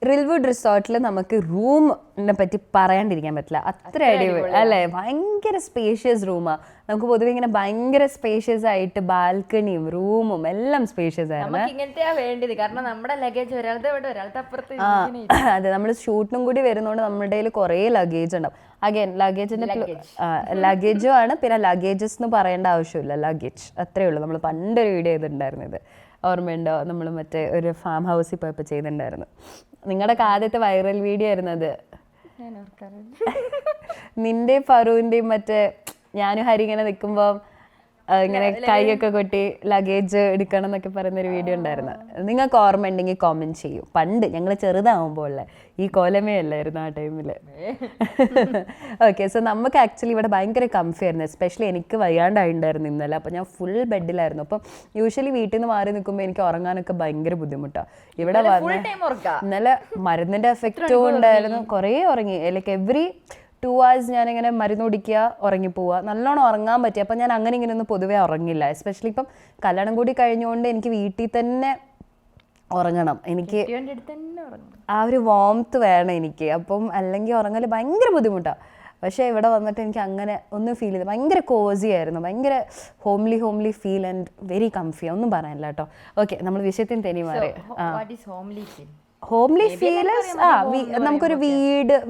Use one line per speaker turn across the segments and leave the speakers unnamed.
റിൽവുഡ് റിസോർട്ടിൽ നമുക്ക് റൂമിനെ പറ്റി പറയാണ്ടിരിക്കാൻ പറ്റില്ല. അത്ര അടിപൊളി അല്ലേ, ഭയങ്കര സ്പേഷ്യസ് റൂമാണ്. നമുക്ക് പൊതുവെ ഇങ്ങനെ ഭയങ്കര സ്പേഷ്യസ് ആയിട്ട് ബാൽക്കണിയും റൂമും എല്ലാം സ്പേഷ്യസ് ആയിരുന്നു.
ഇങ്ങനത്തെയാ വേണ്ടത്, കാരണം നമ്മുടെ ലഗേജ് ഒരാളുടെ അപ്പുറത്ത്.
അതെ, നമ്മൾ ഷൂട്ടിനും കൂടി വരുന്നതുകൊണ്ട് നമ്മുടെ കയ്യിൽ കുറേ ലഗേജ് ഉണ്ടാവും. അഗൈൻ ലഗേജും ആണ്, പിന്നെ ലഗേജസ് എന്ന് പറയേണ്ട ആവശ്യമില്ല, ലഗേജ് അത്രേ ഉള്ളൂ. നമ്മൾ പണ്ടൊരു വീഡിയോ ചെയ്തിട്ടുണ്ടായിരുന്നു, ഇത് ഓർമ്മയുണ്ടോ? നമ്മൾ മറ്റേ ഒരു ഫാം ഹൗസിൽ പോയപ്പോൾ ചെയ്തിട്ടുണ്ടായിരുന്നു. നിങ്ങളുടെ ആദ്യത്തെ വൈറൽ വീഡിയോ ആയിരുന്നു അത്. നിന്റെ ഫറൂന്റെയും മറ്റേ ഞാനും ഹരി ഇങ്ങനെ നിൽക്കുമ്പോൾ ഇങ്ങനെ കൈയൊക്കെ കൊട്ടി ലഗേജ് എടുക്കണം എന്നൊക്കെ പറയുന്നൊരു വീഡിയോ ഉണ്ടായിരുന്നു. നിങ്ങൾക്ക് ഓർമ്മ ഉണ്ടെങ്കിൽ കോമെന്റ് ചെയ്യൂ. പണ്ട് ഞങ്ങൾ ചെറുതാവുമ്പോൾ ഉള്ള ഈ കോലമേ അല്ലായിരുന്നു ആ ടൈമിൽ. ഓക്കെ, സോ നമുക്ക് ആക്ച്വലി ഇവിടെ ഭയങ്കര കംഫി ആയിരുന്നു. എസ്പെഷ്യലി എനിക്ക് വയ്യാണ്ടായിട്ടുണ്ടായിരുന്നു ഇന്നലെ. അപ്പോൾ ഞാൻ ഫുൾ ബെഡിലായിരുന്നു. അപ്പം യൂഷ്വലി വീട്ടിൽ നിന്ന് മാറി നിൽക്കുമ്പോൾ എനിക്ക് ഉറങ്ങാനൊക്കെ ഭയങ്കര ബുദ്ധിമുട്ടാണ്. ഇവിടെ ഇന്നലെ മരുന്നിൻ്റെ എഫക്റ്റും ഉണ്ടായിരുന്നു. കുറേ ഉറങ്ങി. ലൈക്ക് എവറി 2 hours ഞാനിങ്ങനെ മരുന്ന് കുടിക്കുക, ഉറങ്ങിപ്പോവുക, നല്ലോണം ഉറങ്ങാൻ പറ്റി. അപ്പം ഞാൻ അങ്ങനെ ഇങ്ങനെയൊന്നും പൊതുവേ ഉറങ്ങില്ല. എസ്പെഷ്യലി ഇപ്പം കല്യാണം കൂടി കഴിഞ്ഞുകൊണ്ട് എനിക്ക് വീട്ടിൽ തന്നെ ഉറങ്ങണം. എനിക്ക് ആ ഒരു വാംത്ത് വേണം എനിക്ക്. അപ്പം അല്ലെങ്കിൽ ഉറങ്ങൽ ഭയങ്കര ബുദ്ധിമുട്ടാണ്. പക്ഷേ ഇവിടെ വന്നിട്ട് എനിക്ക് അങ്ങനെ ഒന്നും ഫീൽ ചെയ്ത് ഭയങ്കര കോസി ആയിരുന്നു. ഭയങ്കര homely feel and very comfy. ഒന്നും പറയാനില്ല കേട്ടോ. ഓക്കെ, നമ്മൾ വിഷയത്തിന് തന്നെ മാറി. ഹോംലി ഫീൽസ് നമുക്കൊരു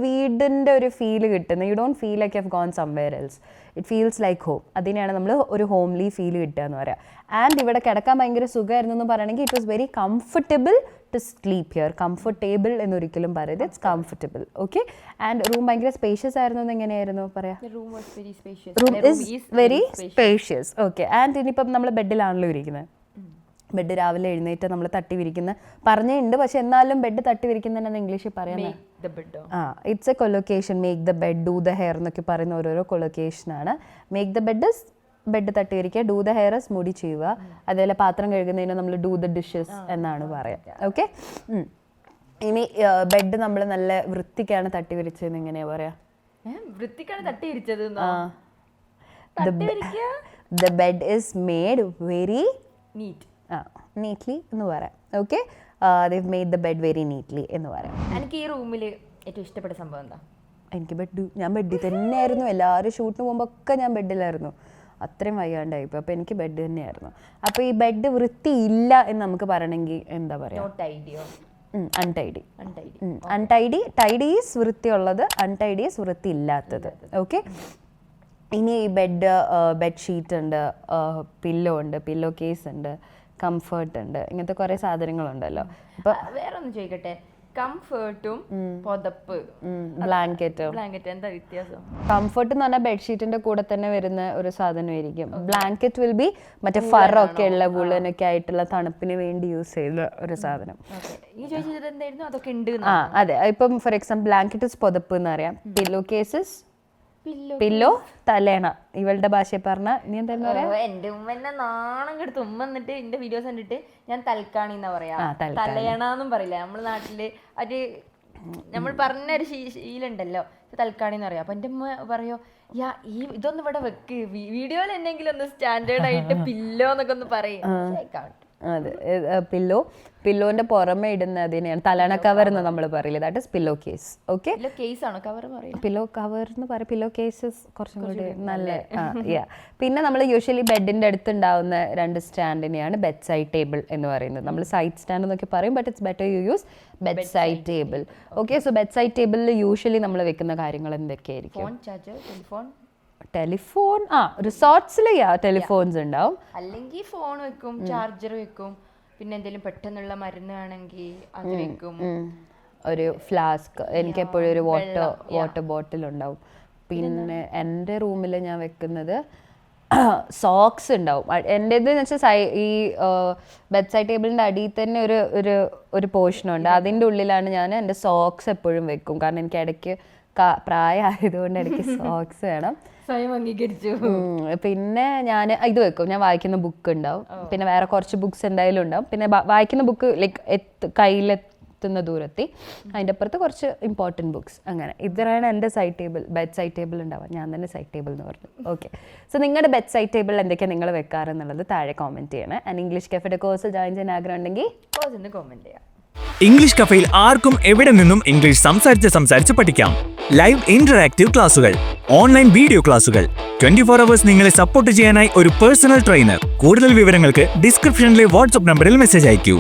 വീടിൻ്റെ ഒരു ഫീല് കിട്ടുന്നത്. You don't feel like you gone somewhere else, it feels like home. അതിനെയാണ് നമ്മൾ ഒരു ഹോംലി ഫീൽ കിട്ടുക എന്ന് പറയാം. ആൻഡ് ഇവിടെ കിടക്കാൻ ഭയങ്കര സുഖമായിരുന്നു എന്ന് പറയുകയാണെങ്കിൽ it was very comfortable to sleep here. Comfortable എന്നൊരിക്കലും പറയരുത്, it's comfortable. Okay, and room ഭയങ്കര സ്പേഷ്യസ് ആയിരുന്നു എന്ന് എങ്ങനെയായിരുന്നു പറയാം? Room is very spacious. Okay, and ഇനിയിപ്പം നമ്മൾ ബെഡിലാണല്ലോ ഇരിക്കുന്നത്. ബെഡ് രാവിലെ എഴുന്നേറ്റ് നമ്മൾ തട്ടി വിരിക്കുന്ന പറഞ്ഞുണ്ട്, പക്ഷെ എന്നാലും ബെഡ് തട്ടി വിരിക്കുന്നതിന് ഇംഗ്ലീഷിൽ പറയുന്നത് it's a collocation. Make the bed, do the hair എന്നൊക്കെ പറയുന്ന ഓരോരോ കൊലൊക്കേഷനാണ്. Make the bed is bed തട്ടി വിരിക്കുക, ഡൂ ദ ഹെയർ ഇസ് മുടി ചെയ്യുക. അതേപോലെ പാത്രം കഴുകുന്നതിന് നമ്മൾ ഡൂ ദ ഡിഷസ് എന്നാണ് പറയാം. ഓക്കെ, ഇനി ബെഡ് നമ്മൾ നല്ല വൃത്തിക്കാണ് തട്ടി വിരിച്ചതെന്ന് എങ്ങനെയാ പറയാ?
വൃത്തിക്കാണ് തട്ടി വിരിച്ചത്.
The bed is made very
neat.
Neatly എന്ന് പറയാം. Okay, they made the bed very neatly എന്ന് പറയാം.
എനിക്ക് ഈ റൂമിൽ ഏറ്റവും ഇഷ്ടപ്പെട്ട സംഭവം എന്താ?
എനിക്ക് ഞാൻ ബെഡിൽ തന്നെയായിരുന്നു. എല്ലാവരും ഷൂട്ടിന് പോകുമ്പോൾ ഒക്കെ ഞാൻ ബെഡിലായിരുന്നു. അത്രയും വയ്യാണ്ടായിപ്പോൾ. അപ്പോൾ എനിക്ക് ബെഡ് തന്നെയായിരുന്നു. അപ്പോൾ ഈ ബെഡ് വൃത്തിയില്ല എന്ന് നമുക്ക് പറയണമെങ്കിൽ എന്താ പറയുക? അൺടൈഡി. ടൈഡി ഈസ് വൃത്തിയുള്ളത്, അൺടൈഡി ഈസ് വൃത്തി ഇല്ലാത്തത്. ഓക്കെ, ഇനി ഈ ബെഡ്ഷീറ്റ് ഉണ്ട്, പില്ലോ ഉണ്ട്, പില്ലോ കേസ് ഉണ്ട്, കംഫേർട്ട് ഉണ്ട്, ഇങ്ങനത്തെ കുറേ സാധനങ്ങളുണ്ടല്ലോ.
അപ്പോൾ വേറെ ഒന്ന് ചോദിക്കട്ടെ, കംഫേർട്ടും പുതപ്പ് ബ്ലാങ്കറ്റും എന്താ വ്യത്യാസം?
കംഫർട്ട് എന്ന് പറഞ്ഞാൽ ബെഡ്ഷീറ്റിന്റെ കൂടെ തന്നെ വരുന്ന ഒരു സാധനമായിരിക്കും. ബ്ലാങ്കറ്റ് വിൽ ബി മറ്റേ ഫറൊക്കെ ഉള്ള വുളനൊക്കെ ആയിട്ടുള്ള തണുപ്പിന് വേണ്ടി യൂസ് ചെയ്ത ഒരു സാധനം. അതെ, ഇപ്പം ഫോർ എക്സാമ്പിൾ ബ്ലാങ്കറ്റ് പുതപ്പ് എന്ന് പറയാം. പില്ലോ കേസസ്, പില്ലോ തലേണ. ഇവളുടെ ഭാഷയിൽ പറഞ്ഞ നീ എന്താ പറയാ?
എന്റെ ഉമ്മ എന്നെ നാണം കെടുത്ത്. ഉമ്മ എന്നിട്ട് എന്റെ വീഡിയോസ് കണ്ടിട്ട് ഞാൻ തൽക്കാണി എന്നാ പറയാ, തലയണന്നും പറയില്ല. നമ്മളെ നാട്ടില് അത് നമ്മൾ പറഞ്ഞൊരു ശീലുണ്ടല്ലോ, തൽക്കാണി എന്ന് പറയാം. അപ്പൊ എന്റെ ഉമ്മ പറയോ, ഇതൊന്നും ഇവിടെ വെക്ക്, വീഡിയോയിൽ എന്തെങ്കിലും ഒന്ന് സ്റ്റാൻഡേർഡ് ആയിട്ട് പില്ലോ എന്നൊക്കെ ഒന്ന് പറയും.
അതെ, പില്ലോന്റെ പുറമെ ഇടുന്നതിനെയാണ് തലണ കവർ എന്ന് നമ്മൾ പറയില്ല. That is pillow case. Okay, pillow cover എന്ന് പറയും. പില്ലോ കേസസ് കുറച്ചും കൂടി നല്ല. പിന്നെ നമ്മൾ യൂഷ്വലി ബെഡിന്റെ അടുത്ത് ഉണ്ടാവുന്ന 2 സ്റ്റാൻഡിനെയാണ് ബെഡ് സൈഡ് ടേബിൾ എന്ന് പറയുന്നത്. നമ്മൾ സൈഡ് സ്റ്റാൻഡ് എന്നൊക്കെ പറയും, but it's better you use bed side table. Okay, so bed side ടേബിളിൽ യൂഷ്വലി നമ്മൾ വെക്കുന്ന കാര്യങ്ങൾ എന്തൊക്കെയായിരിക്കും? ടെലിഫോൺ. റിസോർട്ട്സിൽ ടെലിഫോൺസ് ഉണ്ടാവും.
അല്ലെങ്കിൽ ഫോൺ വെക്കും, ചാർജർ വെക്കും, പിന്നെ എന്തെങ്കിലും പെട്ടെന്നുള്ള മരുന്ന് ആണെങ്കിൽ അത് വെക്കും.
ഒരു ഫ്ലാസ്ക്, എനിക്ക് എപ്പോഴും ഒരു വാട്ടർ ബോട്ടിൽ ഉണ്ടാവും. പിന്നെ എൻ്റെ റൂമിൽ ഞാൻ വെക്കുന്നത് സോക്സ് ഉണ്ടാവും. എൻ്റേത് എന്ന് വെച്ചാൽ ഈ ബെഡ് സൈഡ് ടേബിളിൻ്റെ അടിയിൽ തന്നെ ഒരു പോർഷനുണ്ട്. അതിൻ്റെ ഉള്ളിലാണ് ഞാൻ എൻ്റെ സോക്സ് എപ്പോഴും വെക്കും. കാരണം എനിക്ക് ഇടയ്ക്ക് പ്രായമായതുകൊണ്ട് ഇടയ്ക്ക് സോക്സ് വേണം.
സ്വയം അംഗീകരിച്ചു.
പിന്നെ ഞാൻ ഇത് വെക്കും, ഞാൻ വായിക്കുന്ന ബുക്ക് ഉണ്ടാവും. പിന്നെ വേറെ കുറച്ച് ബുക്സ് എന്തായാലും ഉണ്ടാവും. പിന്നെ വായിക്കുന്ന ബുക്ക് ലൈക്ക് കയ്യിലെത്തുന്ന ദൂരത്തി, അതിൻ്റെ അപ്പുറത്ത് കുറച്ച് ഇമ്പോർട്ടൻറ്റ് ബുക്സ്. അങ്ങനെ ഇതാണ് എൻ്റെ ബെഡ് സൈഡ് ടേബിൾ ഉണ്ടാവുക. ഞാൻ തന്നെ സൈഡ് ടേബിൾ എന്ന് പറഞ്ഞു. ഓക്കെ, സോ നിങ്ങളുടെ ബെഡ് സൈഡ് ടേബിളിൽ എന്തൊക്കെയാണ് നിങ്ങൾ വെക്കാറെന്നുള്ളത് താഴെ കോമെൻറ്റ് ചെയ്യണേ. ആൻഡ് ഇംഗ്ലീഷ് കഫേയുടെ കോഴ്സ് ജോയിൻ ചെയ്യാൻ ആഗ്രഹം ഉണ്ടെങ്കിൽ
കോഴ്സിന് കോമെൻറ്റ് ചെയ്യാം.
ഇംഗ്ലീഷ് കഫേയിൽ ആർക്കും എവിടെ നിന്നും ഇംഗ്ലീഷ് സംസാരിച്ച് പഠിക്കാം. ലൈവ് ഇന്ററാക്റ്റീവ് ക്ലാസുകൾ, ഓൺലൈൻ വീഡിയോ ക്ലാസുകൾ, 24 hours നിങ്ങളെ സപ്പോർട്ട് ചെയ്യാനായി ഒരു പേഴ്സണൽ ട്രെയിനർ. കൂടുതൽ വിവരങ്ങൾക്ക് ഡിസ്ക്രിപ്ഷനിലെ വാട്സ്ആപ്പ് നമ്പറിൽ മെസ്സേജ് അയക്കൂ.